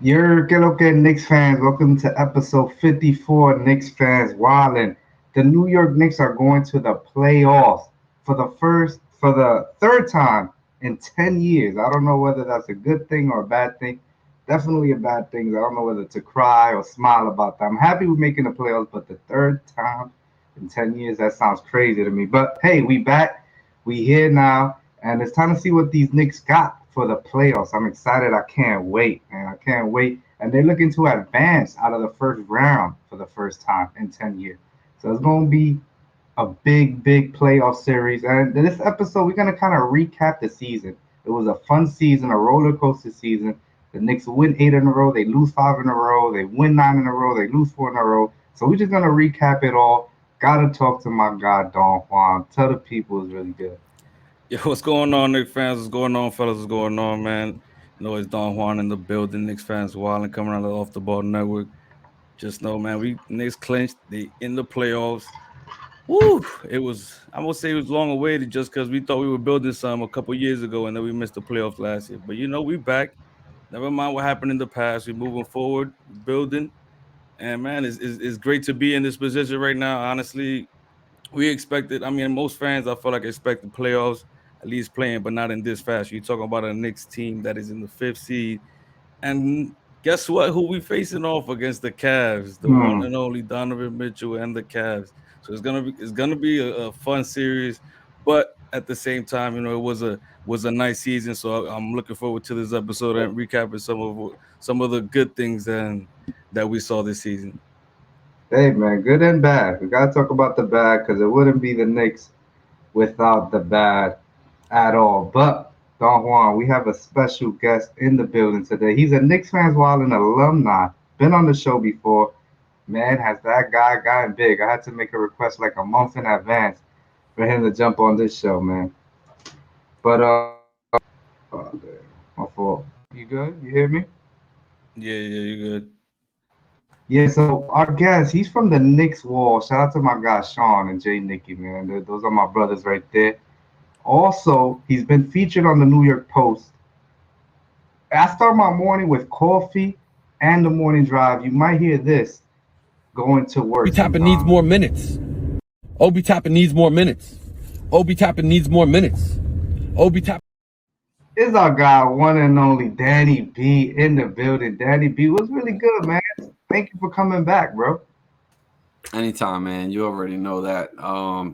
You're okay, Knicks fans. Welcome to episode 54. Knicks fans, wildin'. The New York Knicks are going to the playoffs for the third time in 10 years. I don't know whether that's a good thing or a bad thing. Definitely a bad thing. I don't know whether to cry or smile about that. I'm happy we're making the playoffs, but the third time in 10 years, that sounds crazy to me. But hey, we back. We here now, and it's time to see what these Knicks got for the playoffs. I'm excited. I can't wait, man. I can't wait. And they're looking to advance out of the first round for the first time in 10 years. So it's going to be a big playoff series. And in this episode, we're going to kind of recap the season. It was a fun season, a roller coaster season. The Knicks win 8 in a row, they lose 5 in a row, they win 9 in a row, they lose 4 in a row. So we're just going to recap it all. Gotta talk to my guy, Don Juan. Tell the people it's really good. Yo, what's going on, Knicks fans? What's going on, fellas? What's going on, man? It's Don Juan in the building. Knicks fans wilding coming out of the Off the Ball Network. Just know, man, we Knicks clinched. They in the playoffs. Woo! It was, I would say, it was long awaited just because we thought we were building some a couple years ago, and then we missed the playoffs last year. But we back. Never mind what happened in the past. We're moving forward, building, and man, it's great to be in this position right now. Honestly, we expected. I mean, most fans, I feel like expected playoffs at least playing, but not in this fashion. You're talking about a Knicks team that is in the fifth seed, and guess what? Who we facing off against the Cavs, the one Hmm. and only Donovan Mitchell and the Cavs. So it's gonna be a fun series, but at the same time, it was a nice season. So I'm looking forward to this episode and recapping some of the good things that we saw this season. Hey, man, good and bad. We gotta talk about the bad because it wouldn't be the Knicks without the bad at all. But Don Juan, we have a special guest in the building today. He's a Knicks fans while an alumni. Been on the show before. Man, has that guy gotten big? I had to make a request like a month in advance for him to jump on this show, man. But oh, damn, my fault. You good? You hear me? Yeah, yeah, you good. Yeah. So our guest, he's from the Knicks wall. Shout out to my guy Sean and Jay Nicky, man. Those are my brothers right there. Also, he's been featured on the New York Post. I start my morning with coffee and the morning drive. You might hear this going to Obi work Toppin needs sometimes. more minutes. Obi Toppin needs more minutes. Obi Toppin needs more minutes. Obi Toppin. Is our guy, one and only Danny B in the building. Danny B was really good, man. Thank you for coming back, bro. Anytime, man. You already know that.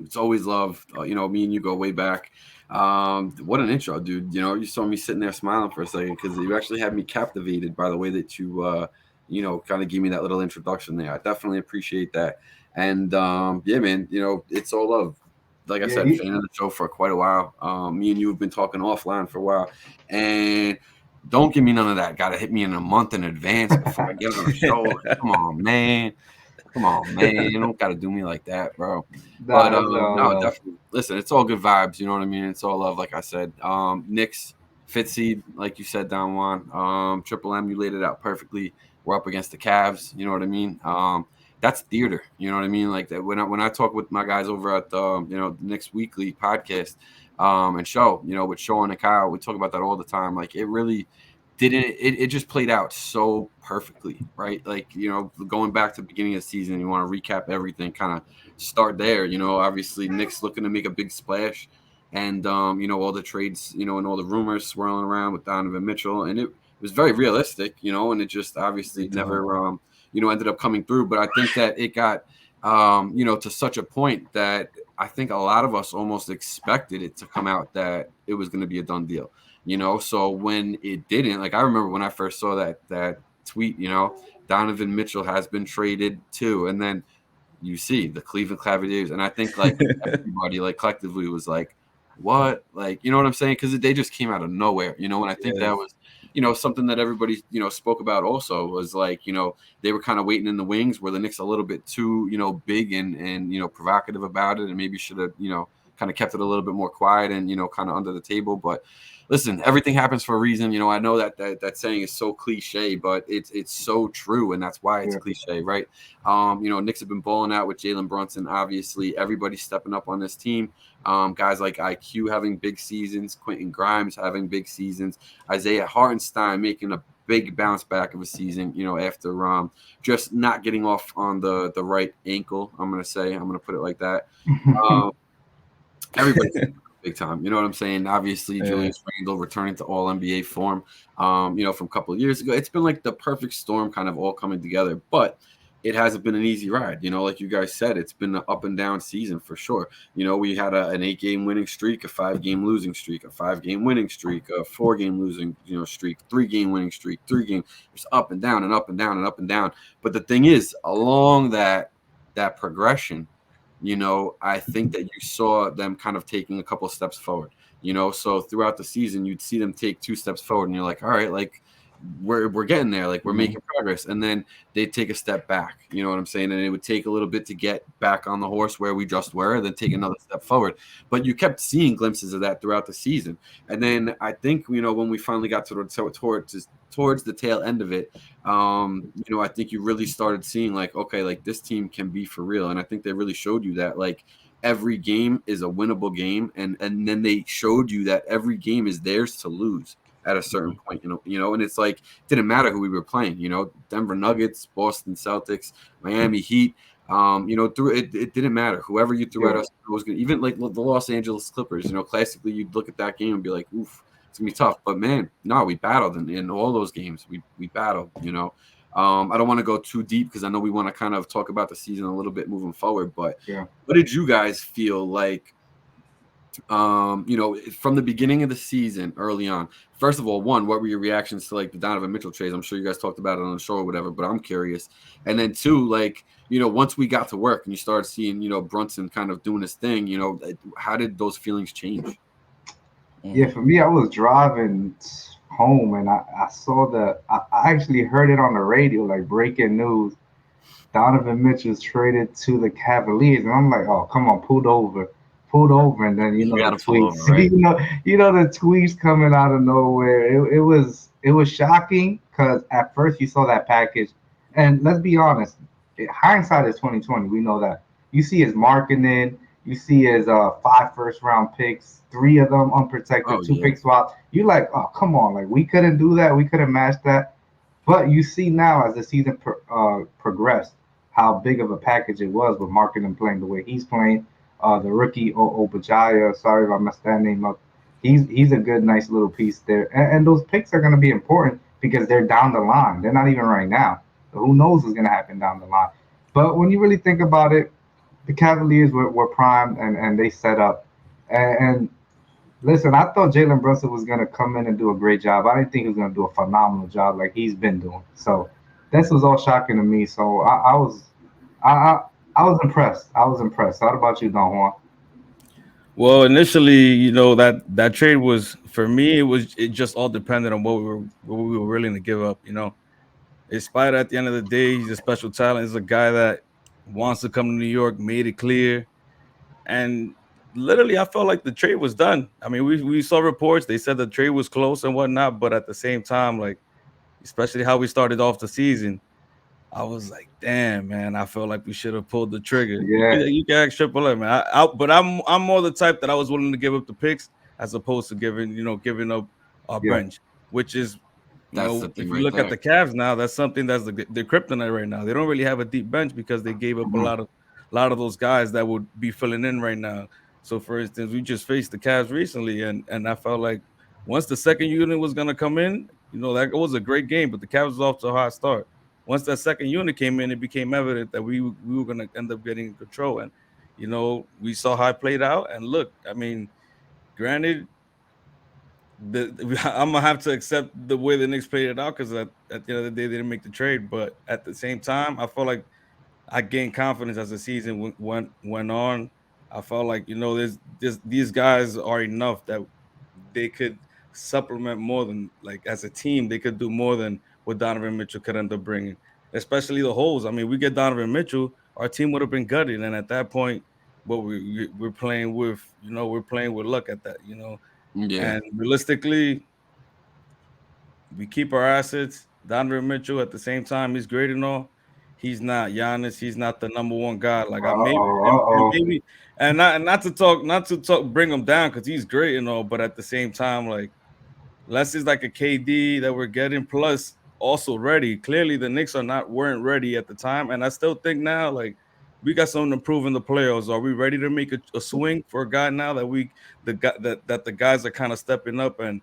It's always love. Me and you go way back. What an intro, dude. You saw me sitting there smiling for a second because you actually had me captivated by the way that you kind of gave me that little introduction there. I definitely appreciate that. And yeah, man, it's all love. Like I Yeah, said, fan of the show for quite a while. Me and you have been talking offline for a while. And don't give me none of that. Got to hit me in a month in advance before I get on the show. Like, come on, man. Come on, man. You don't got to do me like that, bro. But nah, no, no, no. definitely. Listen, it's all good vibes. You know what I mean? It's all love, like I said. Knicks, fifth seed, like you said, down one. Triple M, you laid it out perfectly. We're up against the Cavs. You know what I mean? That's theater. You know what I mean? Like that when I talk with my guys over at the Knicks Weekly podcast and show, with Sean and Kyle, we talk about that all the time. Like it really didn't it just played out so perfectly, right? Like, going back to the beginning of the season, you want to recap everything, kind of start there. Obviously Knicks looking to make a big splash, and all the trades, and all the rumors swirling around with Donovan Mitchell, and it was very realistic, and it just obviously never ended up coming through. But I think that it got to such a point that I think a lot of us almost expected it to come out that it was going to be a done deal. So when it didn't, like, I remember when I first saw that tweet, Donovan Mitchell has been traded too, and then you see the Cleveland Cavaliers, and I think like everybody like collectively was like, what, like, you know what I'm saying, because they just came out of nowhere, and I think that Yes. was something that everybody spoke about also was like, they were kind of waiting in the wings, where the Knicks a little bit too big and provocative about it, and maybe should have kind of kept it a little bit more quiet and kind of under the table. But listen, everything happens for a reason. I know that saying is so cliche, but it's so true, and that's why it's Yeah. cliche, right? Knicks have been balling out with Jalen Brunson. Obviously, everybody's stepping up on this team. Guys like IQ having big seasons, Quentin Grimes having big seasons, Isaiah Hartenstein making a big bounce back of a season, after just not getting off on the right ankle. I'm gonna put it like that. Um, Everybody's big time. You know what I'm saying? Obviously, Yeah. Julius Randle returning to All NBA form. From a couple of years ago, it's been like the perfect storm, kind of all coming together. But it hasn't been an easy ride. Like you guys said, it's been an up and down season for sure. We had an 8-game winning streak, a 5-game losing streak, a 5-game winning streak, a 4-game losing streak, 3-game winning streak, 3-game. It's up and down and up and down and up and down. But the thing is, along that progression, I think that you saw them kind of taking a couple of steps forward. So throughout the season, you'd see them take 2 steps forward, and you're like, all right, like we're getting there, like we're making progress, and then they'd take a step back. You know what I'm saying? And it would take a little bit to get back on the horse where we just were, and then take another step forward. But you kept seeing glimpses of that throughout the season, and then I think when we finally got towards the tail end of it, I think you really started seeing like, okay, like this team can be for real, and I think they really showed you that like every game is a winnable game, and then they showed you that every game is theirs to lose at a certain point, and it's like, it didn't matter who we were playing, Denver Nuggets, Boston Celtics, Miami Heat, through it didn't matter. Whoever you threw at us was good. Even like the Los Angeles Clippers, classically you'd look at that game and be like, oof, it's gonna be tough. But man, no, we battled in all those games. We battled, I don't want to go too deep because I know we want to kind of talk about the season a little bit moving forward. But what did you guys feel like? From the beginning of the season, early on. First of all, what were your reactions to like the Donovan Mitchell trades? I'm sure you guys talked about it on the show or whatever, but I'm curious. And then 2, like, once we got to work and you started seeing, Brunson kind of doing his thing, how did those feelings change? Yeah, for me, I was driving home and I saw I actually heard it on the radio, like breaking news. Donovan Mitchell's traded to the Cavaliers, and I'm like, oh, come on, pulled over, and then You the gotta pull tweets, over, right? the tweets coming out of nowhere. It was shocking because at first you saw that package, and let's be honest, hindsight is 2020. We know that. You see his marketing, you see his 5 first-round picks, 3 of them unprotected, Oh 2 yeah. pick swaps. You like, oh come on, like we couldn't do that, we couldn't match that. But you see now as the season progressed, how big of a package it was with marketing playing the way he's playing. The rookie Obajaya, sorry if I messed that name up. He's a good, nice little piece there, and those picks are going to be important because they're down the line. They're not even right now. So who knows what's going to happen down the line? But when you really think about it, the Cavaliers were primed and they set up. And listen, I thought Jalen Brunson was going to come in and do a great job. I didn't think he was going to do a phenomenal job like he's been doing. So this was all shocking to me. So I, I was impressed. I was impressed. How about you, Don Juan? Well, initially, that trade was, for me, it just all depended on what we were willing to give up. Despite at the end of the day, he's a special talent. He's a guy that wants to come to New York, made it clear. And literally, I felt like the trade was done. I mean, we saw reports. They said the trade was close and whatnot, but at the same time, like, especially how we started off the season, I was like, damn, man, I felt like we should have pulled the trigger. Yeah, You can ask Triple M, man. But I'm more the type that I was willing to give up the picks as opposed to giving up our yeah. bench, which is, That's the if thing you right look at there. the Cavs now, that's something that's the kryptonite right now. They don't really have a deep bench because they gave up a Mhm. lot of those guys that would be filling in right now. So, for instance, we just faced the Cavs recently, and I felt like once the second unit was gonna come in, that was a great game, but the Cavs was off to a hot start. Once that second unit came in, it became evident that we were gonna end up getting in control, and we saw how it played out. And look, I mean, granted, I'm gonna have to accept the way the Knicks played it out because at the end of the day they didn't make the trade. But at the same time, I felt like I gained confidence as the season went on. I felt like there's these guys are enough that they could supplement more than, like, as a team they could do more than what Donovan Mitchell could end up bringing, especially the holes. I mean, we get Donovan Mitchell, our team would have been gutted, and at that point, what we're playing with, we're playing with luck at that. Yeah. And realistically, we keep our assets. Donovan Mitchell, at the same time, he's great and all. He's not Giannis. He's not the number one guy. Like, I maybe and Uh-oh. maybe and not to talk bring him down because he's great and all. But at the same time, like, less is like a KD that we're getting. Plus, also ready. Clearly, the Knicks weren't ready at the time, and I still think now, like, we got something to prove in the playoffs. Are we ready to make a swing for a guy now that the guys are kind of stepping up and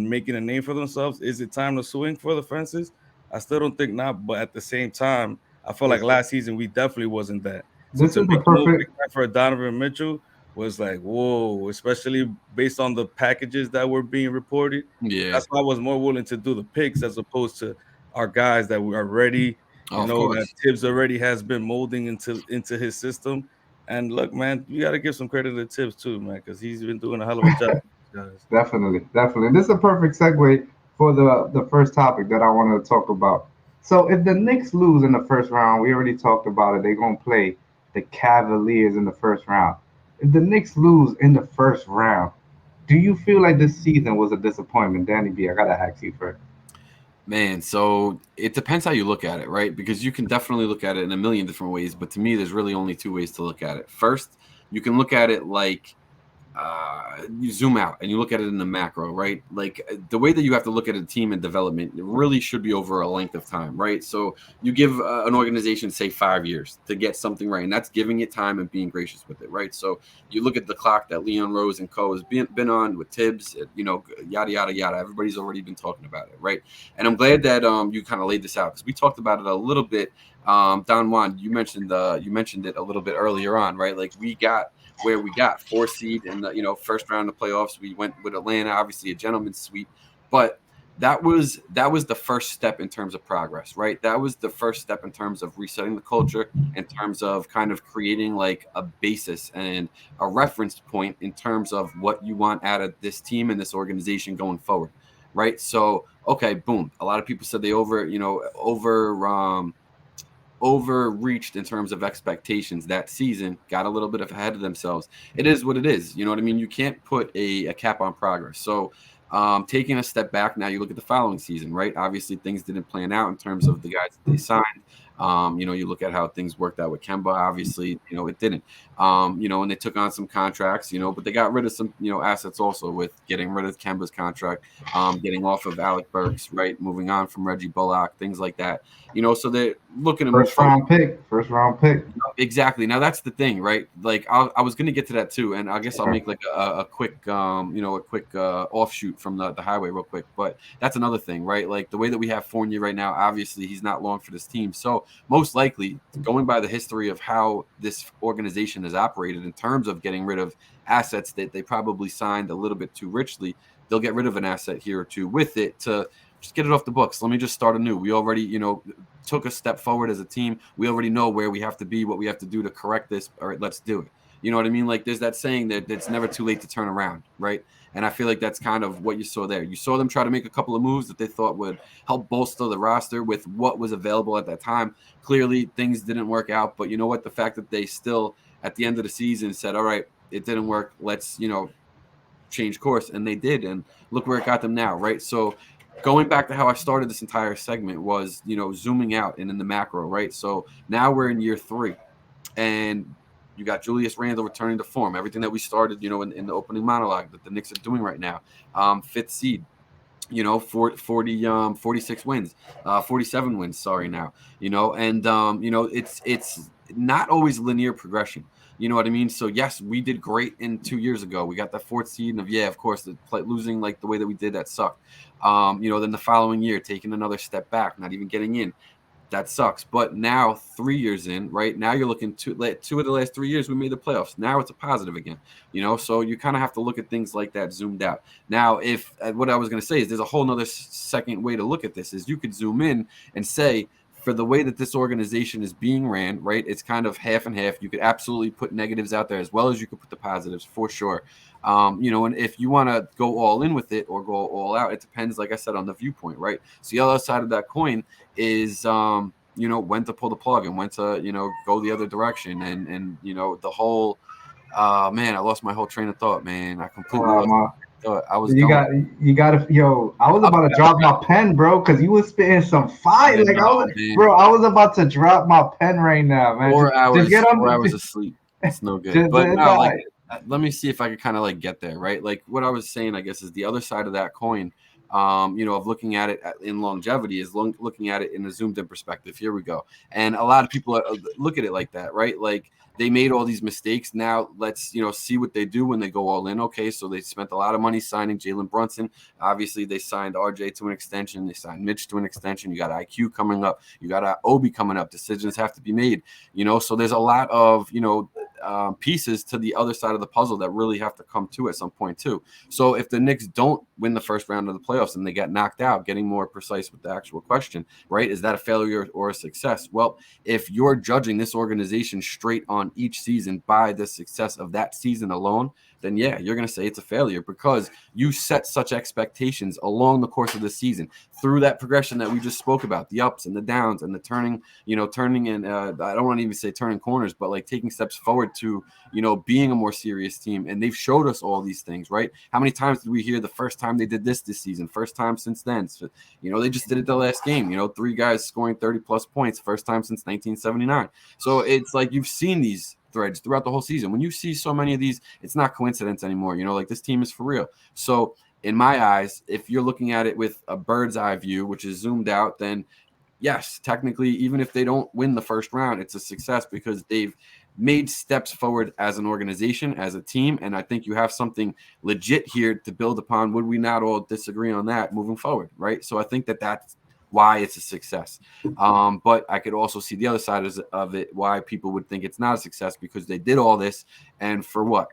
making a name for themselves? Is it time to swing for the fences? I still don't think not, but at the same time, I feel like last season we definitely wasn't that. So This to is the make a move perfect. like that for Donovan Mitchell was like, whoa, especially based on the packages that were being reported. Yeah. That's why I was more willing to do the picks as opposed to our guys that we are ready. Oh, of That course. Tibbs already has been molding into his system. And look, man, you got to give some credit to Tibbs too, man, because he's been doing a hell of a job with these guys. Definitely. And this is a perfect segue for the first topic that I wanted to talk about. So if the Knicks lose in the first round, we already talked about it. They're gonna play the Cavaliers in the first round. If the Knicks lose in the first round, do you feel like this season was a disappointment? Danny B, I gotta ask you first. Man, so it depends how you look at it, right? Because you can definitely look at it in a million different ways, but to me, there's really only two ways to look at it. First, you can look at it like you zoom out and you look at it in the macro, right? Like the way that you have to look at a team in development, it really should be over a length of time, right? So you give an organization, say 5 years to get something right, and that's giving it time and being gracious with it, right? So you look at the clock that Leon Rose and co has been on with Tibbs, yada, yada, yada. Everybody's already been talking about it, right? And I'm glad that you kind of laid this out because we talked about it a little bit. Don Juan, you mentioned it a little bit earlier on, right? Like we got 4 seed in the first round of playoffs. We went with Atlanta, obviously a gentleman's sweep, but that was the first step in terms of progress, right? That was the first step in terms of resetting the culture, in terms of kind of creating like a basis and a reference point in terms of what you want out of this team and this organization going forward, right? So okay, boom. A lot of people said they overreached in terms of expectations that season, got a little bit ahead of themselves. It is what it is. You know what I mean? You can't put a cap on progress. So taking a step back now, you look at the following season, right? Obviously, things didn't plan out in terms of the guys that they signed. You look at how things worked out with Kemba. Obviously, it didn't. And they took on some contracts, but they got rid of some, assets also with getting rid of Kemba's contract, getting off of Alec Burks, right? Moving on from Reggie Bullock, things like that. So they're looking to move forward. First round pick. Exactly. Now that's the thing, right? Like I was going to get to that too, and I guess I'll make like a quick, offshoot from the highway real quick. But that's another thing, right? Like the way that we have Fournier right now, obviously he's not long for this team, so most likely, going by the history of how this organization has operated in terms of getting rid of assets that they probably signed a little bit too richly, they'll get rid of an asset here or two with it to just get it off the books. Let me just start anew. We already, took a step forward as a team. We already know where we have to be, what we have to do to correct this. All right, let's do it. You know what I mean? Like there's that saying that it's never too late to turn around, right? And I feel like that's kind of what you saw there. You saw them try to make a couple of moves that they thought would help bolster the roster with what was available at that time. Clearly, things didn't work out. But you know what? The fact that they still, at the end of the season, said, all right, it didn't work. Let's, change course. And they did. And look where it got them now, right? So going back to how I started this entire segment was, zooming out and in the macro, right? So now we're in year 3 and you got Julius Randle returning to form. Everything that we started, in the opening monologue that the Knicks are doing right now. 5th seed, 46 wins, 47 wins. Sorry now, and it's not always linear progression. You know what I mean? So yes, we did great in 2 years ago. We got that 4th seed, and of course, losing like the way that we did, that sucked. Then the following year, taking another step back, not even getting in, that sucks. But now 3 years in, right now you're looking to 2 of the last 3 years we made the playoffs. Now it's a positive again, so you kind of have to look at things like that zoomed out. Now, if what I was going to say is there's a whole nother second way to look at this is you could zoom in and say, for the way that this organization is being ran, right, it's kind of half and half. You could absolutely put negatives out there as well as you could put the positives for sure. And if you want to go all in with it or go all out, it depends, like I said, on the viewpoint, right? So the other side of that coin is, when to pull the plug and when to, go the other direction. And the whole, man, I lost my whole train of thought, man. I completely lost my thought. I was I was about to drop my pen, bro, because you was spitting some fire. I was about to drop my pen right now, man. 4 hours of sleep. It's no good. But no, let me see if I could kind of like get there, right? Like what I was saying, I guess, is the other side of that coin of looking at it in longevity is looking at it in a zoomed in perspective. Here we go. And a lot of people look at it like that, right? Like they made all these mistakes. Now let's, see what they do when they go all in. Okay, so they spent a lot of money signing Jalen Brunson. Obviously, they signed RJ to an extension. They signed Mitch to an extension. You got IQ coming up. You got Obi coming up. Decisions have to be made. So there's a lot of pieces to the other side of the puzzle that really have to come to at some point too. So if the Knicks don't win the first round of the playoffs and they get knocked out, getting more precise with the actual question, right? Is that a failure or a success? Well, if you're judging this organization straight on each season by the success of that season alone, then yeah, you're going to say it's a failure because you set such expectations along the course of the season through that progression that we just spoke about, the ups and the downs and the turning and I don't want to even say turning corners, but like taking steps forward to, being a more serious team. And they've showed us all these things, right? How many times did we hear the first time they did this season, first time since then? So, they just did it the last game, 3 guys scoring 30 plus points, first time since 1979. So it's like you've seen these threads throughout the whole season. When you see so many of these, it's not coincidence anymore. Like this team is for real. So in my eyes, if you're looking at it with a bird's eye view, which is zoomed out, then yes, technically, even if they don't win the first round, it's a success because they've made steps forward as an organization, as a team. And I think you have something legit here to build upon. Would we not all disagree on that moving forward? Right. So I think that's why it's a success. But I could also see the other side of it, why people would think it's not a success because they did all this. And for what?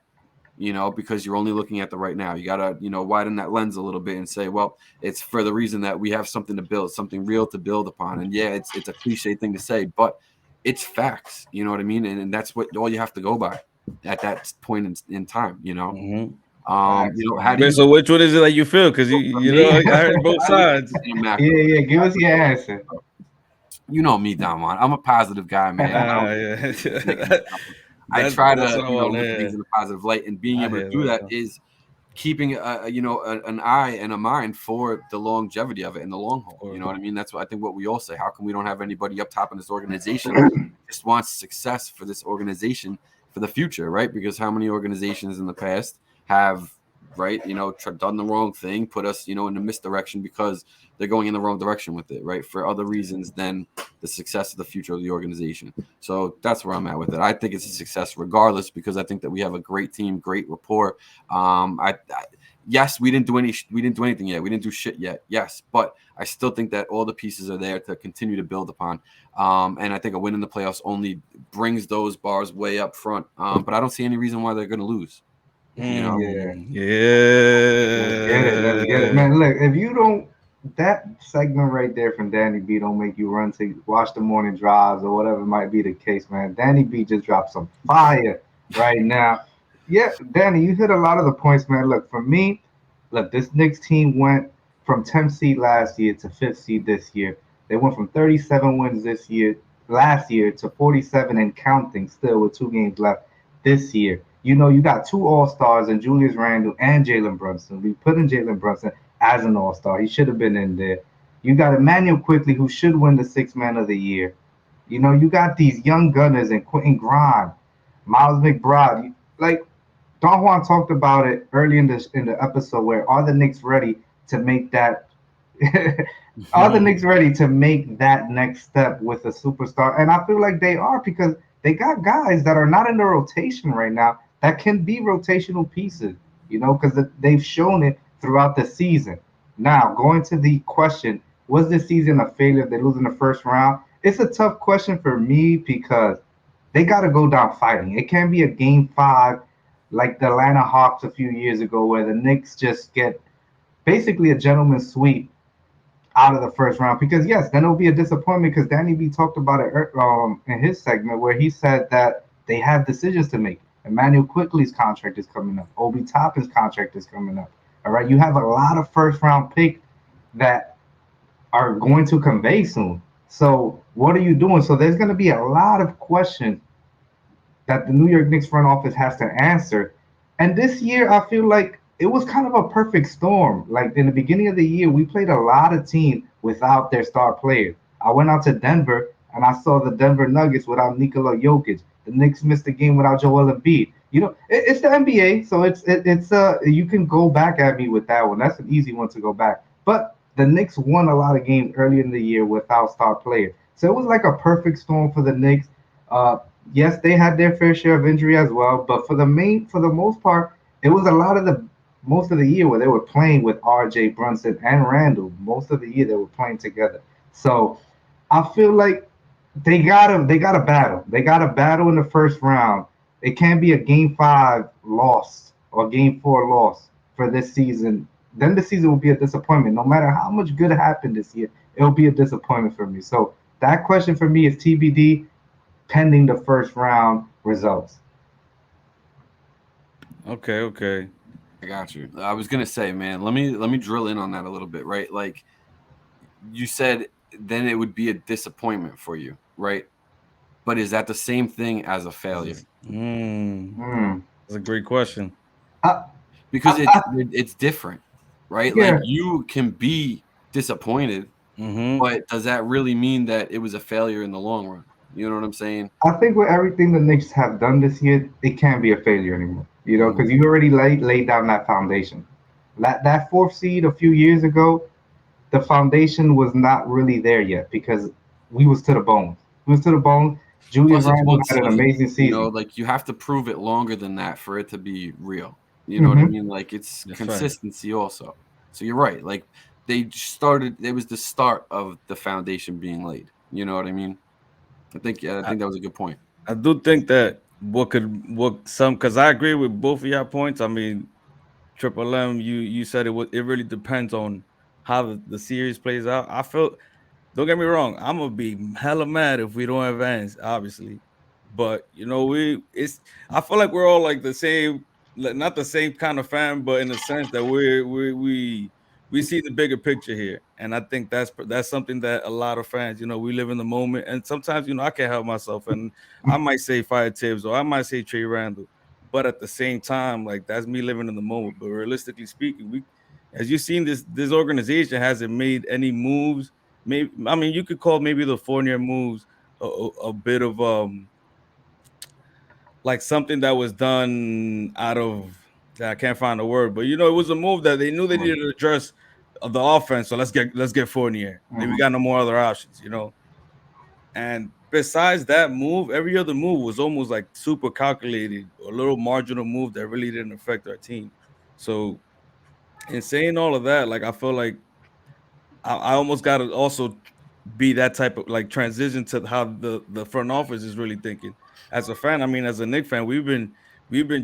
Because you're only looking at the right now. You got to, widen that lens a little bit and say, well, it's for the reason that we have something to build, something real to build upon. And yeah, it's a cliche thing to say, but it's facts. You know what I mean? And that's what all you have to go by at that point in time, Mm-hmm. How do you? So which one is it that you feel? Because I heard both sides. Yeah, give us your answer. You know me, Don Juan. I'm a positive guy, man. I try to look at things in a positive light, and being able to do that is keeping an eye and a mind for the longevity of it and the long haul. You know what I mean? That's what I think what we all say. How come we don't have anybody up top in this organization that just wants success for this organization for the future, right? Because how many organizations in the past have done the wrong thing, put us, in the misdirection because they're going in the wrong direction with it, right? For other reasons than the success of the future of the organization. So that's where I'm at with it. I think it's a success regardless because I think that we have a great team, great rapport. Yes, we didn't do anything yet. We didn't do shit yet. Yes, but I still think that all the pieces are there to continue to build upon. And I think a win in the playoffs only brings those bars way up front. But I don't see any reason why they're going to lose. Yeah. Let's get it, man. Look, if you don't, that segment right there from Danny B don't make you run to watch the morning drives or whatever might be the case, man. Danny B just dropped some fire right now. Yeah, Danny, you hit a lot of the points, man. Look, for me, this Knicks team went from 10th seed last year to 5th seed this year. They went from 37 wins last year to 47 and counting still with 2 games left this year. You got 2 All-Stars in Julius Randle and Jalen Brunson. We put in Jalen Brunson as an All-Star. He should have been in there. You got Emmanuel Quickly, who should win the 6th Man of the Year. You got these young gunners and Quentin Grimes, Miles McBride. Like Don Juan talked about it early in the episode, where are the Knicks ready to make that? Are the Knicks ready to make that next step with a superstar? And I feel like they are because they got guys that are not in the rotation right now that can be rotational pieces, because they've shown it throughout the season. Now, going to the question, was this season a failure if they lose in the first round? It's a tough question for me because they got to go down fighting. It can't be a game 5 like the Atlanta Hawks a few years ago where the Knicks just get basically a gentleman's sweep out of the first round, because yes, then it'll be a disappointment because Danny B talked about it in his segment where he said that they have decisions to make. Emmanuel Quickly's contract is coming up. Obi Toppin's contract is coming up. All right, you have a lot of first round picks that are going to convey soon. So what are you doing? So there's going to be a lot of questions that the New York Knicks front office has to answer. And this year, I feel like it was kind of a perfect storm. Like in the beginning of the year, we played a lot of teams without their star players. I went out to Denver and I saw the Denver Nuggets without Nikola Jokic. The Knicks missed the game without Joel Embiid. It's the NBA, so it's you can go back at me with that one. That's an easy one to go back. But the Knicks won a lot of games early in the year without star players. So it was like a perfect storm for the Knicks. Uh, yes, they had their fair share of injury as well, but for the most part, it was a lot of the most of the year where they were playing with R.J. Brunson and Randall. Most of the year they were playing together. So I feel like they gotta battle. They gotta battle in the first round. It can't be a game 5 loss or game 4 loss for this season. Then the season will be a disappointment. No matter how much good happened this year, it'll be a disappointment for me. So that question for me is TBD pending the first round results. Okay, okay. I got you. I was gonna say, man, let me drill in on that a little bit, right? Like you said, then it would be a disappointment for you, right? But is that the same thing as a failure? Hmm. That's a great question. I, Because I, I, it's different, right? Like yeah, you can be disappointed, Mm-hmm. but does that really mean that it was a failure in the long run? You know what I'm saying? I think with everything the Knicks have done this year, it can't be a failure anymore. You know, Hmm. because you already laid down that foundation. That fourth seed a few years ago, the foundation was not really there yet because we was to the bone. We was to the bone. Julius Plus, it's Randle one had an season. amazing You know, season. like you have to prove it longer than that for it to be real. You know what I Hmm. mean? Like it's That's right. consistency also. So you're right. Like they started. It was the start of the foundation being laid. You know what I mean? I think. Yeah, I I, think that was a good point. I do think that what some because I agree with both of your points. I mean, Triple M, you said it really depends on how the series plays out. I feel don't get me wrong, I'm gonna be hella mad if we don't advance, obviously. But we it's I feel like we're all like the same, like, not the same kind of fan, but in the sense that we see the bigger picture here. And I think that's something that a lot of fans, we live in the moment. And sometimes, I can't help myself and I might say Fire Tibbs or I might say Trey Randall. But at the same time, like that's me living in the moment. But realistically speaking, as you've seen, this organization hasn't made any moves. Maybe I mean you could call maybe the Fournier moves a bit of like something that was done out of I can't find a word, but it was a move that they knew they needed to address the offense. So let's get Fournier. We Hmm. got no more other options. And besides that move, every other move was almost like super calculated, a little marginal move that really didn't affect our team. So in saying all of that, like I feel like I almost got to also be that type of like transition to how the front office is really thinking. As a fan, I mean, as a Knicks fan, we've been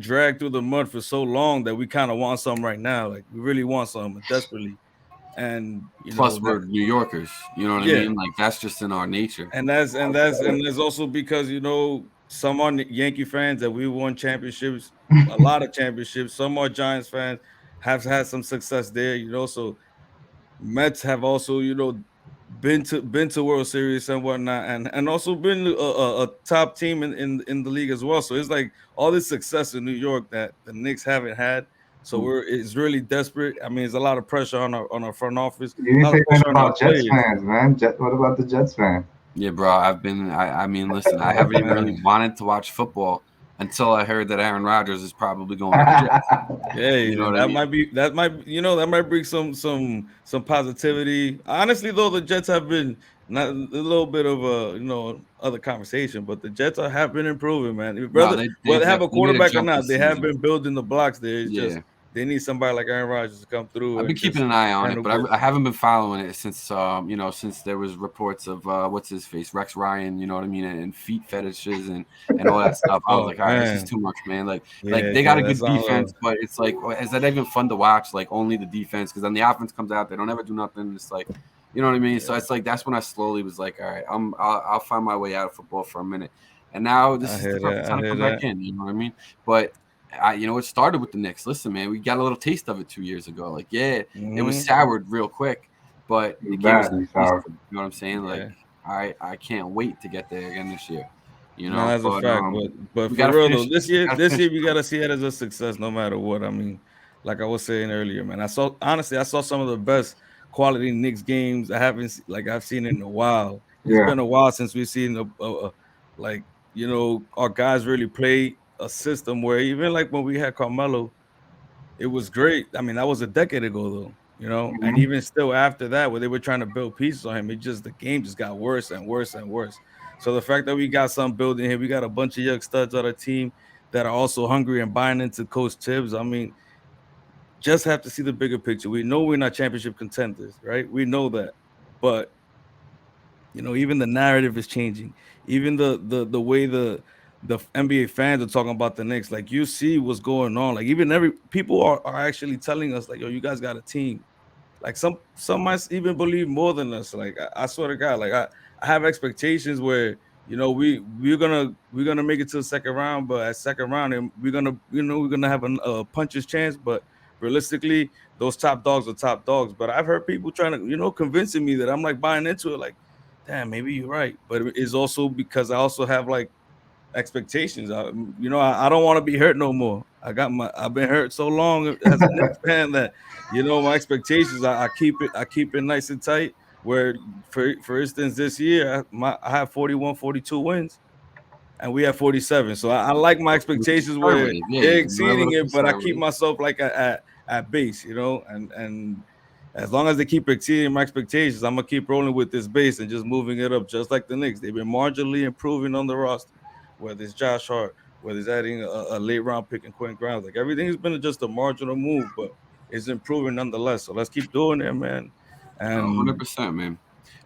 dragged through the mud for so long that we kind of want something right now. Like we really want something desperately, and Plus, that we're New Yorkers. You know what I yeah, mean? Like that's just in our nature. and that's also because some are Yankee fans that we won championships, a lot of championships. Some are Giants fans have had some success there. So Mets have also, been to World Series and whatnot, and also been a top team in the league as well. So it's like all this success in New York that the Knicks haven't had. So it's really desperate. I mean, there's a lot of pressure on our front office, You a didn't lot say of anything pressure on our about Jets players. fans, man. What about the Jets fans? Yeah, bro. I mean, listen. I Oh haven't even really man, wanted to watch football until I heard that Aaron Rodgers is probably going to the Jets. hey, You know what I that mean? might be that might bring some positivity. Honestly, though, the Jets have been not a little bit of a other conversation, but the Jets have been improving, man. No, Whether they whether they have a definitely made a quarterback or jump not, this they have season. been building the blocks there. It's just Yeah. they need somebody like Aaron Rodgers to come through I've been and keeping just an eye on it, handle but I business. haven't been following it since since there was reports of what's his face Rex Ryan, you know what I mean, and feet fetishes and all that stuff. I was Oh like, all right, this is man, too much, man. Like yeah, they got yeah, a that's good all. defense, but it's like, is that even fun to watch? Like only the defense, because then the offense comes out, they don't ever do nothing. It's like, you know what I mean. So Yeah, it's like that's when I slowly was like, all right, I'll find my way out of football for a minute, and now this I is the hear that. perfect I time to hear come back that. in. You know what I mean? But it started with the Knicks. Listen, man, we got a little taste of it 2 years ago. Like, yeah, it was Hmm. soured real quick, but it gave us a Badly, taste sorry. of it. You know what I'm saying? Like, Yeah. I can't wait to get there again this year. No, that's a But fact. But we for gotta real finish. though, this We year, gotta this finish year it we strong. gotta see it as a success no matter what. I mean, like I was saying earlier, man. I saw some of the best quality Knicks games like I've seen in a while. It's Yeah. been a while since we've seen like our guys really play a system where even like when we had Carmelo, it was great. I mean, that was a decade ago though. you know. And Mhm. even still after that, where they were trying to build pieces on him, the game just got worse and worse and worse. So the fact that we got some building here, we got a bunch of young studs on our team that are also hungry and buying into Coach Tibbs. I mean, just have to see the bigger picture. We know we're not championship contenders, right? We know that, but even the narrative is changing. Even the way the NBA fans are talking about the Knicks, like you see what's going on. Like even every people are actually telling us like, yo, you guys got a team. Like some might even believe more than us. Like I swear to God, like I have expectations where we're gonna make it to the second round, but at second round and we're gonna have a puncher's chance. But realistically, those top dogs are top dogs. But I've heard people trying to convincing me that I'm like buying into it. Like, damn, maybe you're right. But it's also because I also have like expectations. I don't want to be hurt no more. I've been hurt so long as a Knicks fan that my expectations. I keep it nice and tight. Where for instance, this year I have 41, 42 wins, and we have 47. So I like my Which is expectations where conservative. Yeah, they're you're a exceeding little it, but I keep conservative. myself like at base, and as long as they keep exceeding my expectations, I'm gonna keep rolling with this base and just moving it up, just like the Knicks. They've been marginally improving on the roster, whether it's Josh Hart, whether it's adding a late round pick and Quentin Grimes. Like everything's been just a marginal move, but it's improving nonetheless. So let's keep doing it, man. And 100%, man.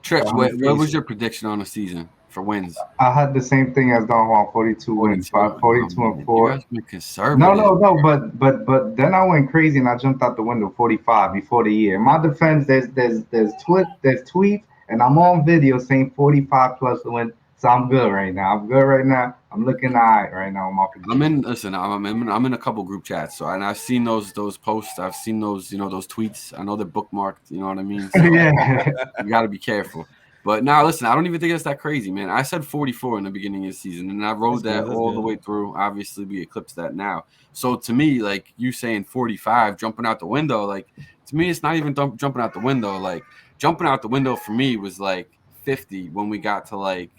Trip, touching what was base. your prediction on the season for wins? I had the same thing as Don Juan, 42 wins, 42. 42 and Man, you 4. guys been No, conservative. no, no, but then I went crazy and I jumped out the window 45 before the year. In my defense, there's tweets and I'm on video saying 45 plus to win. So I'm good right now. I'm good right now. I'm looking all right now with my I'm prediction. in. Listen, I'm in a couple group chats. So and I've seen those posts. I've seen those tweets. I know they're bookmarked. You know what I mean. So Yeah. you got to be careful. But now, listen, I don't even think it's that crazy, man. I said 44 in the beginning of the season, and I That's rode that good. That's all the good. way through. Obviously, we eclipsed that now. So to me, like you saying 45, jumping out the window, like to me, it's not even jumping out the window. Like jumping out the window for me was like 50 when we got to like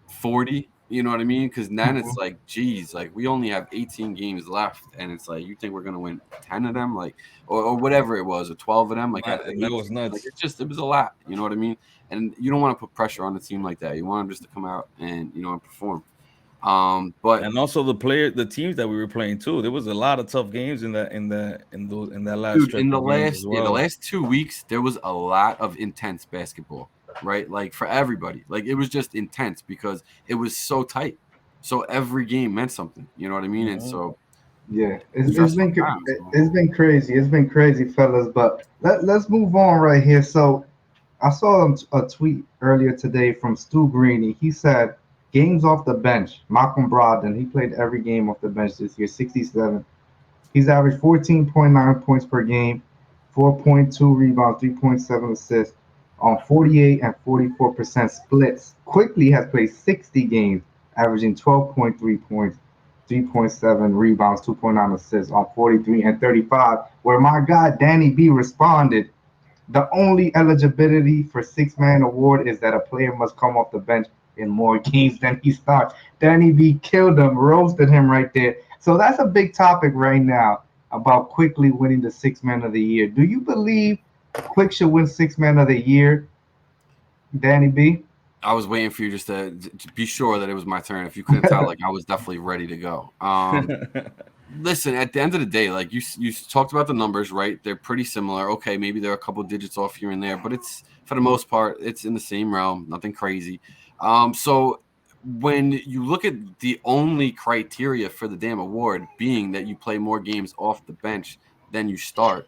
40. You know what I mean? Because then it's like, geez, like we only have 18 games left, and it's like you think we're gonna win 10 of them, like or whatever it was, or 12 of them, like out of the And that 18. was Like nuts. it was a lot. You know what I mean? And you don't want to put pressure on the team like that. You want them just to come out and and perform. But And also the teams that we were playing too. There was a lot of tough games in that last dude, stretch in the of games as the well. last 2 weeks, there was a lot of intense basketball, right? Like for everybody, like it was just intense because it was so tight. So every game meant something. You know what I mean? And Mhm. so Yeah, stressful times, man. it's been crazy. It's been crazy, fellas. But let's move on right here. So I saw a tweet earlier today from Stu Greeny. He said games off the bench. Malcolm Brogdon. He played every game off the bench this year. 67. He's averaged 14.9 points per game, 4.2 rebounds, 3.7 assists on 48 and 44% splits. Quickly has played 60 games, averaging 12.3 points, 3.7 rebounds, 2.9 assists on 43 and 35. Where my guy Danny B responded, the only eligibility for six-man award is that a player must come off the bench in more games than he starts. Danny B killed him, roasted him right there. So that's a big topic right now about quickly winning the six-man of the year. Do you believe Quick should win six-man of the year, Danny B? I was waiting for you just to be sure that it was my turn. If you couldn't tell, like I was definitely ready to go. Listen, at the end of the day, like you talked about the numbers, right? They're pretty similar. Okay, maybe they're a couple digits off here and there, but it's for the most part, it's in the same realm. Nothing crazy. So when you look at the only criteria for the damn award being that you play more games off the bench than you start,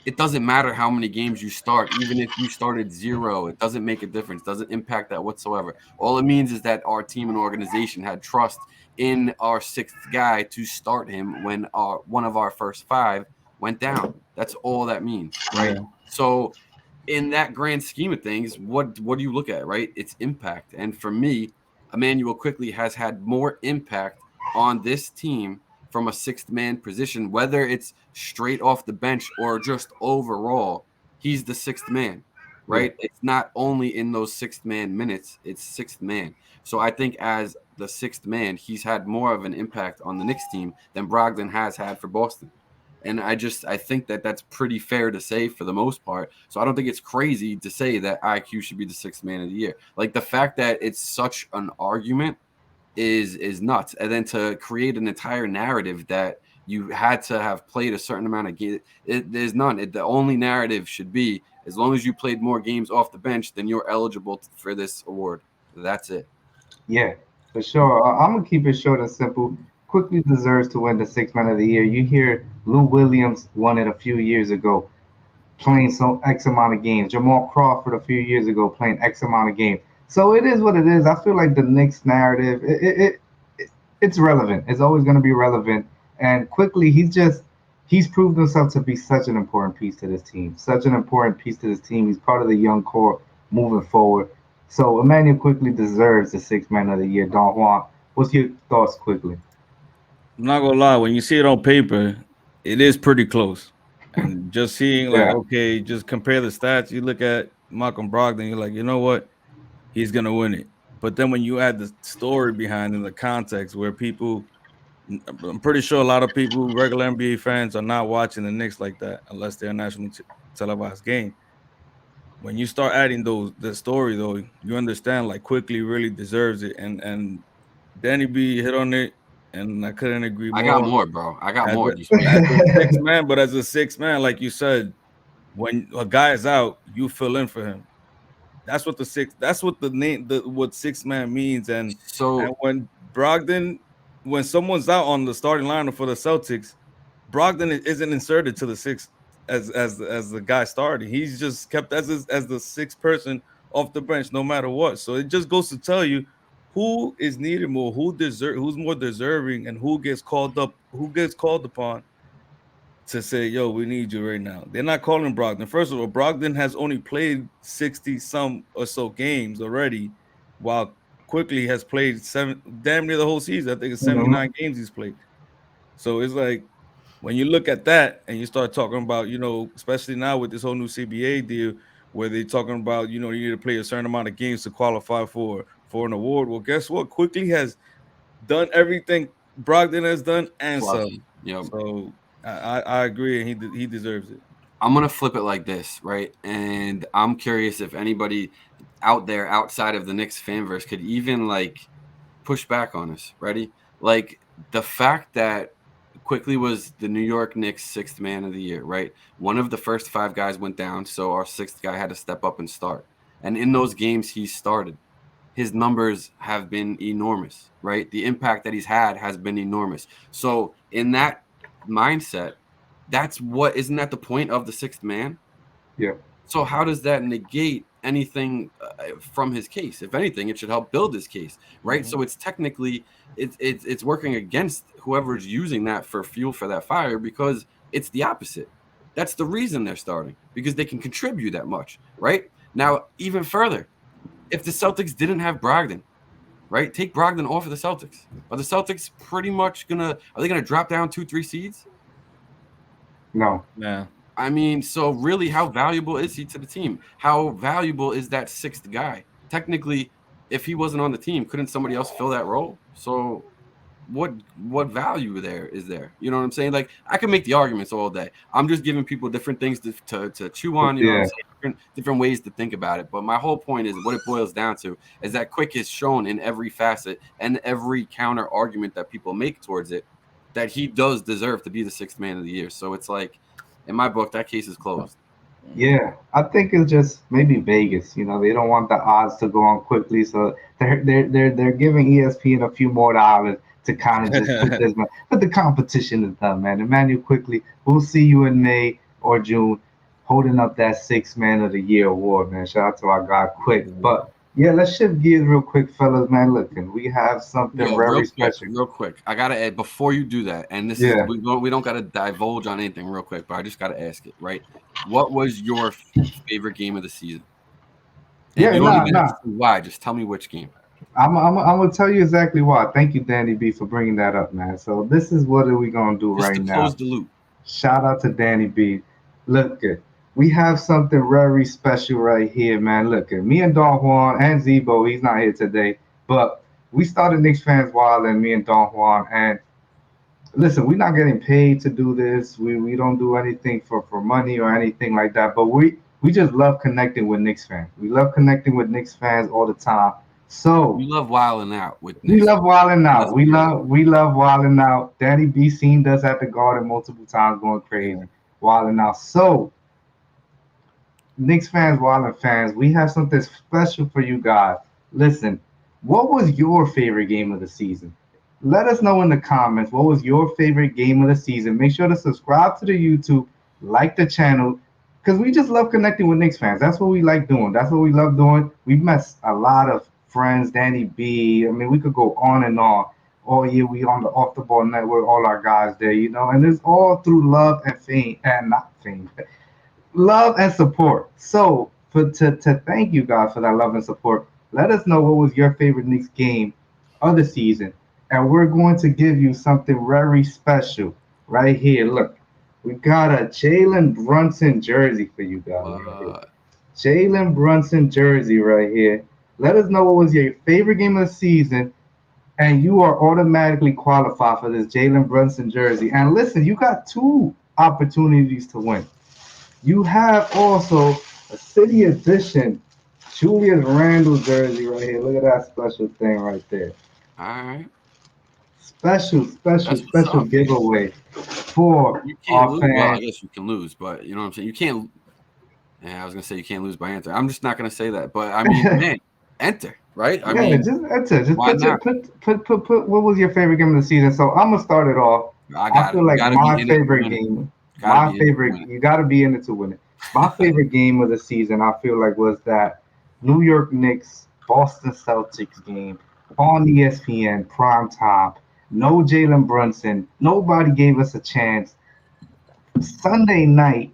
it doesn't matter how many games you start, even if you started zero, it doesn't make a difference, doesn't impact that whatsoever. All it means is that our team and organization had trust in our sixth guy to start him when one of our first five went down. That's all that means, right? Yeah. So in that grand scheme of things, what do you look at, right? It's impact. And for me, Emmanuel quickly has had more impact on this team from a sixth man position, whether it's straight off the bench or just overall. He's the sixth man, Yeah. right? It's not only in those sixth man minutes, it's sixth man. So I think as the sixth man, he's had more of an impact on the Knicks team than Brogdon has had for Boston. And I think that that's pretty fair to say for the most part. So I don't think it's crazy to say that IQ should be the sixth man of the year. Like the fact that it's such an argument is nuts. And then to create an entire narrative that you had to have played a certain amount of games, there's none. The only narrative should be as long as you played more games off the bench, then you're eligible for this award. That's it. Yeah, for sure. I'm gonna keep it short and simple. Quickly deserves to win the Sixth Man of the Year. You hear Lou Williams won it a few years ago, playing so X amount of games. Jamal Crawford a few years ago playing X amount of games. So it is what it is. I feel like the Knicks narrative, it's relevant. It's always going to be relevant. And quickly, he's proved himself to be such an important piece to this team. Such an important piece to this team. He's part of the young core moving forward. So Emmanuel quickly deserves the Sixth Man of the Year. Don Juan, what's your thoughts quickly? I'm not gonna lie, when you see it on paper, it is pretty close. And just seeing like, Yeah. okay, just compare the stats. You look at Malcolm Brogdon, you're like, you know what? He's gonna win it. But then when you add the story behind and the context where people, I'm pretty sure a lot of people, regular NBA fans, are not watching the Knicks like that unless they're a national televised game. When you start adding the story though, you understand like quickly really deserves it. And Danny B hit on it, and I couldn't agree I got more. more, bro. I got As more. as a six man, but as a six man, like you said, when a guy is out, you fill in for him. That's what the name what six man means. And So when Brogdon, when someone's out on the starting lineup for the Celtics, Brogdon isn't inserted to the six as the guy starting. He's just kept as the sixth person off the bench no matter what. So it just goes to tell you who is needed more, who's more deserving, and who gets called upon to say, yo, we need you right now. They're not calling Brogdon. First of all, Brogdon has only played 60 some or so games already, while Quickly has played damn near the whole season. I think it's Mhm. 79 games he's played. So it's like when you look at that and you start talking about, especially now with this whole new CBA deal where they're talking about, you need to play a certain amount of games to qualify for an award. Well, guess what? Quickly has done everything Brogdon has done and plus, some. yep. So I agree, and he deserves it. I'm gonna flip it like this, right? And I'm curious if anybody out there outside of the Knicks fanverse could even like push back on us. Ready? Like the fact that Quickly was the New York Knicks sixth man of the year, right? One of the first five guys went down, so our sixth guy had to step up and start. And in those games he started, his numbers have been enormous, right? The impact that he's had has been enormous. So in that mindset, isn't that the point of the sixth man? Yeah. So how does that negate anything from his case? If anything, it should help build his case, right? Mhm. So it's technically it's working against whoever's using that for fuel for that fire because it's the opposite. That's the reason they're starting because they can contribute that much, right? Now, even further, if the Celtics didn't have Brogdon, right? Take Brogdon off of the Celtics. Are the Celtics pretty much are they gonna drop down 2-3 seeds? No. Yeah. I mean, so really, how valuable is he to the team? How valuable is that sixth guy? Technically, if he wasn't on the team, couldn't somebody else fill that role? So what value there is there? You know what I'm saying? Like I can make the arguments all day. I'm just giving people different things to chew on, you know what I'm Yeah. saying? Different ways to think about it. But my whole point is what it boils down to is that Quick is shown in every facet and every counter argument that people make towards it that he does deserve to be the sixth man of the year. So it's like in my book, that case is closed. Yeah, I think it's just maybe Vegas. They don't want the odds to go on quickly, so they're giving ESPN a few more dollars to kind of just put this man. But the competition is done, man. Emmanuel quickly. We'll see you in May or June, holding up that Six Man of the Year award, man. Shout out to our guy Quick. But yeah, let's shift gears real quick, fellas, man. Look, and we have something Yo, very special. real quick. I gotta add before you do that, and this is Yeah. we don't gotta divulge on anything real quick, but I just gotta ask it, right? What was your favorite game of the season? And Yeah, you don't nah, even have to nah. say why. Just tell me which game. I'm gonna tell you exactly why. Thank you, Danny B, for bringing that up, man. So this is what are we gonna do Just right to now. close the loop. Shout out to Danny B. Look, we have something very special right here, man. Look, me and Don Juan and Zebo, he's not here today, but we started Knicks Fans Wild and me and Don Juan, and listen, we're not getting paid to do this. We don't do anything for money or anything like that. But we just love connecting with Knicks fans. We love connecting with Knicks fans all the time. So You love wilding out with we Knicks love fans. wilding out. Let's be real. We love wilding out. Danny B seen us at the Garden multiple times going Yeah. crazy, wilding out. So Knicks fans, Wildin' fans, we have something special for you guys. Listen, what was your favorite game of the season? Let us know in the comments what was your favorite game of the season. Make sure to subscribe to the YouTube, like the channel, because we just love connecting with Knicks fans. That's what we like doing. That's what we love doing. We've met a lot of friends, Danny B. I mean, we could go on and on. All year we on the Off the Ball Network, all our guys there, and it's all through love and fame, and not fame, love and support. So to thank you guys for that love and support, let us know what was your favorite Knicks game of the season, and we're going to give you something very special right here. Look, we got a Jalen Brunson jersey for you guys right here. What? Jalen Brunson jersey right here. Let us know what was your favorite game of the season, and you are automatically qualified for this Jalen Brunson jersey. And listen, you got two opportunities to win. You have also a City Edition Julius Randle jersey right here. Look at that special thing right there. All right. Special, special, That's what's special up, man. giveaway for You can't our lose. Well, I fans. guess you can lose, but you know what I'm saying. You can't. Yeah, I was gonna say you can't lose by enter. I'm just not gonna say that, but I mean, man, enter, right? I Yeah, mean, just that's it. Just why not? put. What was your favorite game of the season? So I'm gonna start it off. I I got it. feel You like got to be my in it to favorite win it. game, Got to my be in it to favorite. win it. You got to be in it to win it. My favorite game of the season, I feel like, was that New York Knicks Boston Celtics game on ESPN prime time. No Jalen Brunson. Nobody gave us a chance. Sunday night,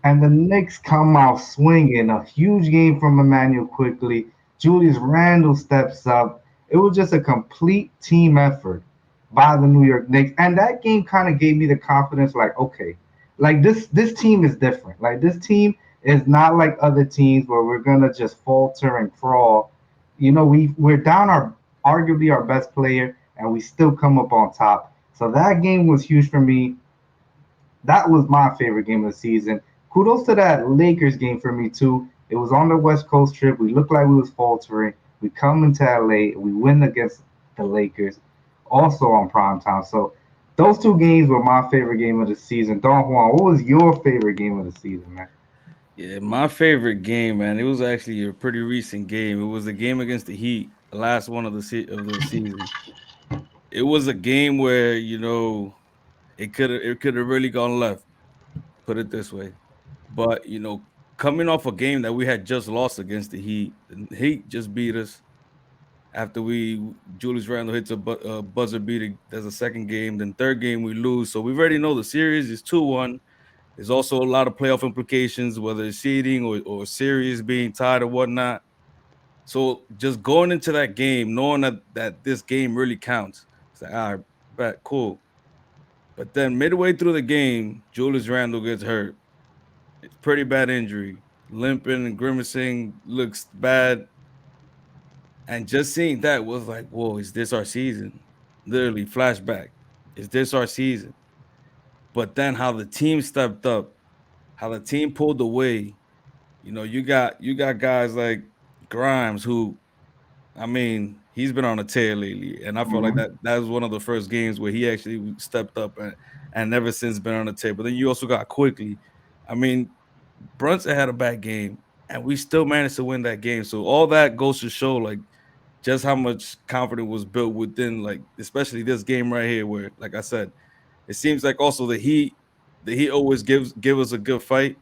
and the Knicks come out swinging. A huge game from Emmanuel quickly. Julius Randle steps up. It was just a complete team effort by the New York Knicks, and that game kind of gave me the confidence. Like, okay, like this team is different. Like this team is not like other teams where we're gonna just falter and crawl. We're down our arguably our best player, and we still come up on top. So that game was huge for me. That was my favorite game of the season. Kudos to that Lakers game for me too. It was on the West Coast trip. We looked like we was faltering. We come into LA. We win against the Lakers, also on prime time. So those two games were my favorite game of the season. Don Juan, what was your favorite game of the season, man? Yeah, my favorite game, man. It was actually a pretty recent game. It was the game against the Heat, the last one of the season. It was a game where it could have really gone left. Put it this way, but coming off a game that we had just lost against the Heat just beat us after we Julius Randle hits a buzzer beater. There's a second game, then third game we lose. So we already know the series is 2-1. There's also a lot of playoff implications, whether it's seeding or series being tied or whatnot. So just going into that game, knowing that this game really counts, it's like, all right, bet, cool. But then midway through the game, Julius Randle gets hurt. It's pretty bad injury, limping and grimacing, looks bad. And just seeing that was like, whoa, is this our season? Literally, flashback. Is this our season? But then how the team stepped up, how the team pulled away. You got guys like Grimes, who, I mean, he's been on a tear lately, and I felt like Hmm. that was one of the first games where he actually stepped up and ever since been on a tear. But then you also got Quickly. I mean, Brunson had a bad game, and we still managed to win that game. So all that goes to show, like, just how much confidence was built within, like, especially this game right here, where, like I said, it seems like also the Heat always give us a good fight,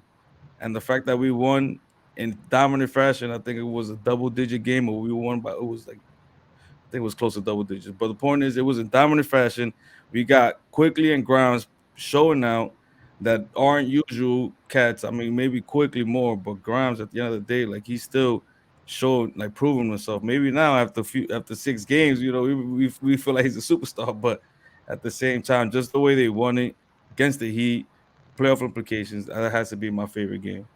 and the fact that we won in dominant fashion, I think it was a double digit game, or we won by, it was like, I think it was close to double digits. But the point is, it was in dominant fashion. We got Quickly and Grimes showing out that aren't usual cats. I mean, maybe Quickly more, but Grimes at the end of the day, like, he's still showing, like, proving himself. Maybe now after 6 games, we feel like he's a superstar, but at the same time, just the way they won it against the Heat, playoff implications, that has to be my favorite game.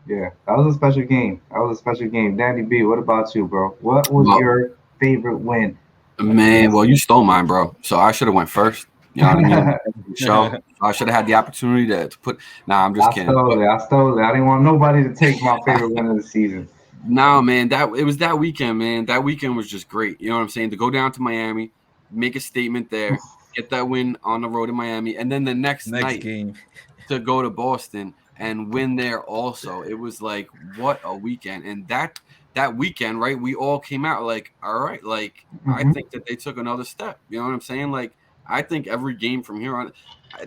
Yeah, that was a special game. That was a special game. Danny B, what about you, bro? What was Well, your favorite win of the man, well, you season? stole mine, bro. So I should have went first. You know what I mean? Show. I should have had the opportunity to put. Nah, I'm just kidding. I stole it. I didn't want nobody to take my favorite win of the season. No, man, it was that weekend, man. That weekend was just great. You know what I'm saying? To go down to Miami, make a statement there, get that win on the road in Miami, and then the next night game to go to Boston and win there also. It was like, what a weekend. And that weekend, right, we all came out like, all right, like I think that they took another step. You know what I'm saying? Like I think every game from here on,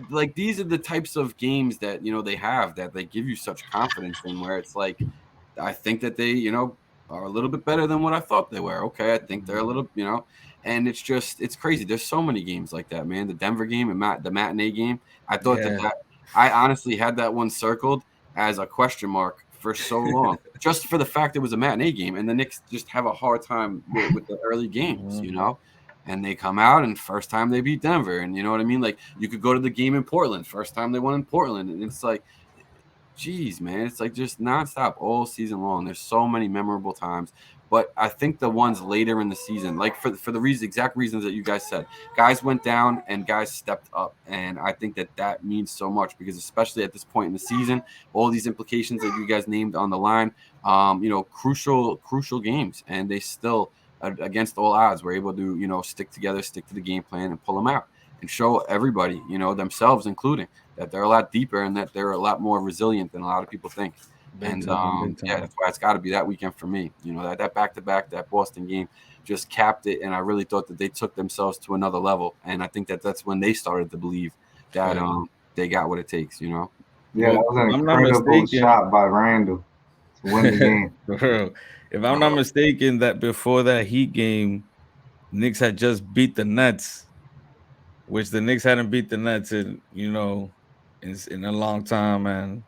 like these are the types of games that, you know, they have that they give you such confidence in, where it's like, I think that they, you know, are a little bit better than what I thought they were. Okay, I think they're a little, you know, and it's crazy. There's so many games like that, man. The Denver game and the matinee game. I thought that I honestly had that one circled as a question mark for so long, just for the fact it was a matinee game, and the Knicks just have a hard time with the early games, you know. And they come out, and first time they beat Denver, and you know what I mean. Like you could go to the game in Portland, first time they won in Portland, and it's like, geez, man, it's like just nonstop all season long. There's so many memorable times, but I think the ones later in the season, like for the exact reasons that you guys said, guys went down and guys stepped up, and I think that means so much, because especially at this point in the season, all these implications that you guys named on the line, you know, crucial games, and they still, against all odds, were able to, you know, stick together, stick to the game plan, and pull them out, and show everybody, you know, themselves including, that they're a lot deeper and that they're a lot more resilient than a lot of people think. Big And time. yeah, that's why it's got to be that weekend for me. You know, that back-to-back, that Boston game just capped it, and I really thought that they took themselves to another level. And I think that that's when they started to believe that they got what it takes. You know. Yeah, that was an incredible shot by Randall to win the game. If I'm not mistaken, that before that Heat game, Knicks had just beat the Nets, which the Knicks hadn't beat the Nets in, you know, in a long time. And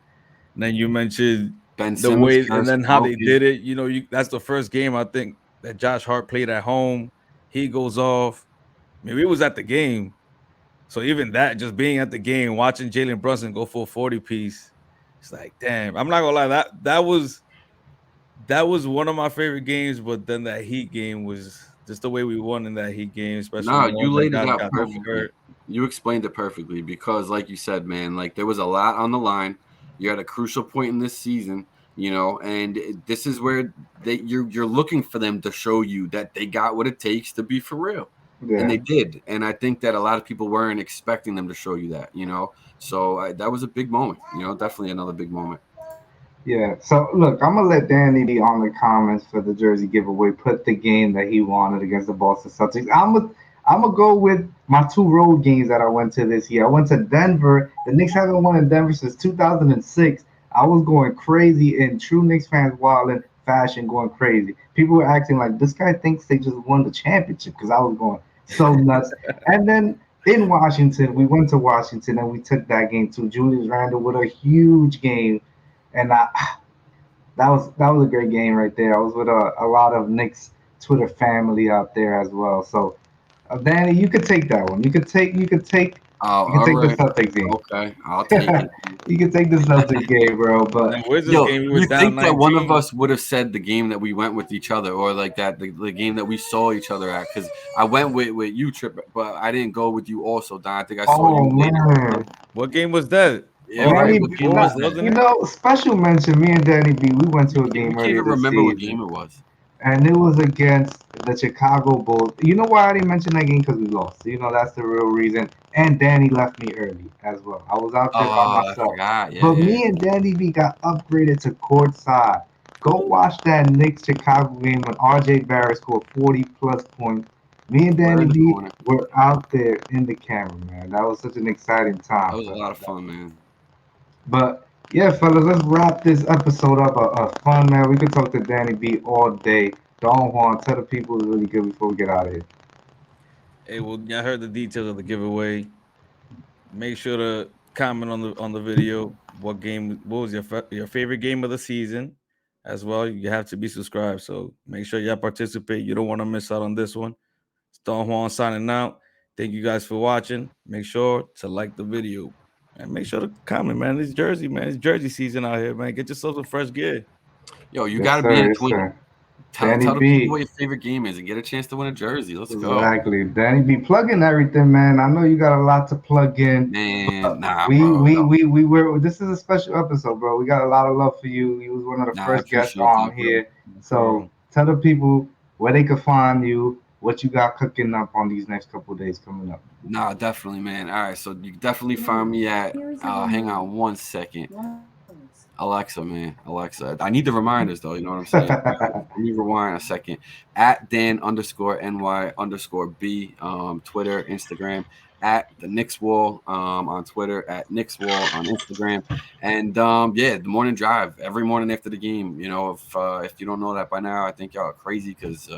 then you mentioned Ben the Simmons way, and then how they did it. You know, that's the first game I think that Josh Hart played at home. He goes off. Maybe it was at the game. So even that, just being at the game, watching Jalen Brunson go for a 40 piece, it's like, damn. I'm not gonna lie, that was one of my favorite games. But then that Heat game was just the way we won in that Heat game, especially No, you laid it out got perfectly. You explained it perfectly, because, like you said, man, like there was a lot on the line. You're at a crucial point in this season, you know, and this is where you're looking for them to show you that they got what it takes to be for real. Yeah. And they did. And I think that a lot of people weren't expecting them to show you that, you know. So that was a big moment, you know, definitely another big moment. Yeah. So look, I'm gonna let Danny be on the comments for the jersey giveaway. Put the game that he wanted against the Boston Celtics. I'm gonna go with my two road games that I went to this year. I went to Denver. The Knicks haven't won in Denver since 2006. I was going crazy in true Knicks fans wilding fashion, going crazy. People were acting like this guy thinks they just won the championship, because I was going so nuts. And then in Washington, we went to Washington and we took that game too. Julius Randle with a huge game, and that was a great game right there. I was with a lot of Knicks Twitter family out there as well. So Danny, you could take that one. You could take the Celtics game. Okay, I'll take it. You can take the Celtics game, bro. But you think that one of us would have said the game that we went with each other, or like that the game that we saw each other at? Because I went with you, Trip, but I didn't go with you also, Don. I think I saw you later. Man. What game was that? Yeah, Danny, you know, special mention. Me and Danny B, we went to a game earlier this season. I can't even remember what game it was. And it was against the Chicago Bulls. You know why I didn't mention that game? Because we lost. You know, that's the real reason. And Danny left me early as well. I was out there by myself. But me and Danny B got upgraded to courtside. Go watch that Knicks Chicago game when RJ Barrett scored 40+ points. Me and Danny B were out there in the camera, man. That was such an exciting time. That was a lot of fun, man. But yeah, fellas, let's wrap this episode up. A fun, man. We could talk to Danny B all day. Don Juan, tell the people it's really good before we get out of here. Hey, well, y'all heard the details of the giveaway. Make sure to comment on the video. What was your favorite game of the season? As well, you have to be subscribed. So make sure y'all participate. You don't want to miss out on this one. It's Don Juan signing out. Thank you guys for watching. Make sure to like the video. And make sure to comment, man. It's Jersey, man. It's Jersey season out here, man. Get yourself some fresh gear. Yo, you got to be in Twin. Danny Tell the people B. what your favorite game is and get a chance to win a jersey. Let's go. Exactly. Danny B. Plugging everything, man. I know you got a lot to plug in. Man, nah, We bro. we No, we we were. This is a special episode, bro. We got a lot of love for you. You was one of the nah, I first guests appreciate on that, bro. here. So Bro. tell the people where they can find you, what you got cooking up on these next couple of days coming up. Nah, definitely, man. All right, so you can definitely find me at. Hang on one second. Alexa, man, Alexa. I need the reminders though. You know what I'm saying? Let me rewind a second. At Dan underscore NY underscore B, Twitter, Instagram. At the Knicks Wall on Twitter. At Knicks Wall on Instagram. And yeah, the morning drive every morning after the game. You know, if you don't know that by now, I think y'all are crazy because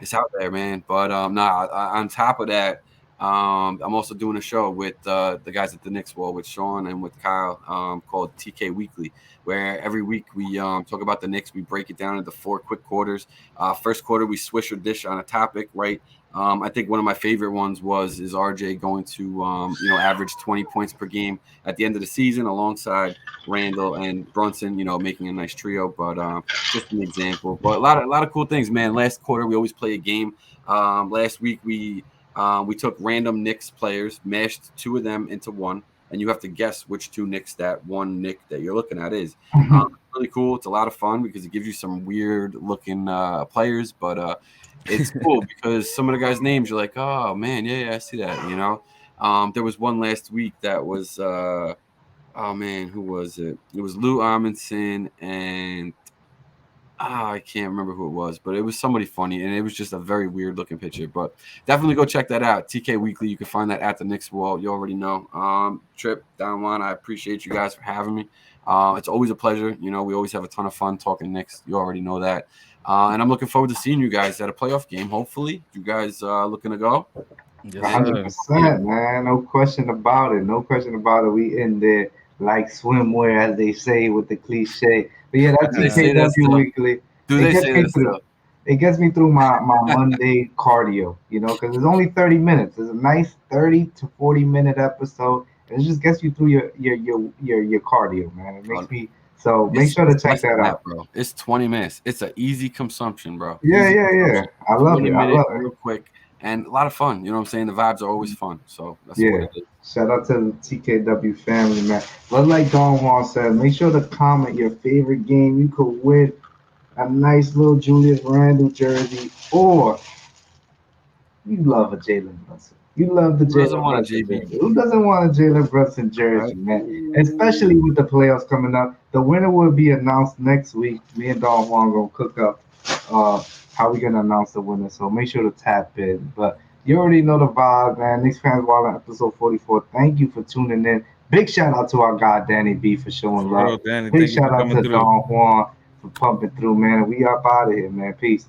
it's out there, man. But nah. On top of that, I'm also doing a show with the guys at the Knicks Wall with Sean and with Kyle called TKWeekly, where every week we talk about the Knicks. We break it down into 4 quick quarters. First quarter, we swish or dish on a topic, right? I think one of my favorite ones is RJ going to average 20 points per game at the end of the season alongside Randall and Brunson, making a nice trio. But just an example. But a lot of cool things, man. Last quarter, we always play a game. Last week we took random Knicks players, mashed 2 of them into one, and you have to guess which 2 Knicks that one Knick that you're looking at is. It's really cool. It's a lot of fun because it gives you some weird looking players, but it's cool because some of the guys' names you're like, oh man, yeah, I see that. There was one last week that was oh man, who was it? It was Lou Amundsen and I can't remember who it was, but it was somebody funny, and it was just a very weird looking picture. But definitely go check that out. TK Weekly, you can find that at the Knicks Wall. You already know. Trip, Don Juan, I appreciate you guys for having me. It's always a pleasure. We always have a ton of fun talking Knicks. You already know that. And I'm looking forward to seeing you guys at a playoff game. Hopefully, you guys looking to go. Yes, And sir. 100%, man. No question about it. No question about it. We in there like swimwear, as they say with the cliche. But yeah, that they say that TKW still. Weekly, Do it they gets say me that through. still? It gets me through my Monday cardio, because it's only 30 minutes. It's a nice 30 to 40-minute episode. And it just gets you through your cardio, man. It makes me so make sure to It's check less that than that, out. bro. It's 20 minutes. It's an easy consumption, bro. Yeah, Easy yeah, yeah. consumption. I love 20 it. I minute, love it. real quick, and a lot of fun. You know what I'm saying? The vibes are always fun. So that's what Yeah. it is. Shout out to the TKW family, man. But like Don Juan said, make sure to comment your favorite game. You could win a nice little Julius Randle jersey, or you love a Jalen Brunson. You love the Who doesn't Jalen want a Brunson JB? jersey. Who doesn't want a Jalen Brunson jersey, Right? man? Especially with the playoffs coming up. The winner will be announced next week. Me and Don Juan gonna cook up how we gonna announce the winner. So make sure to tap in. But you already know the vibe, man. Knicks fans, while on episode 44. Thank you for tuning in. Big shout out to our guy Danny B for showing For real, love. Danny. Big Thank you shout for out coming to through. Don Juan for pumping through, man. We up out of here, man. Peace.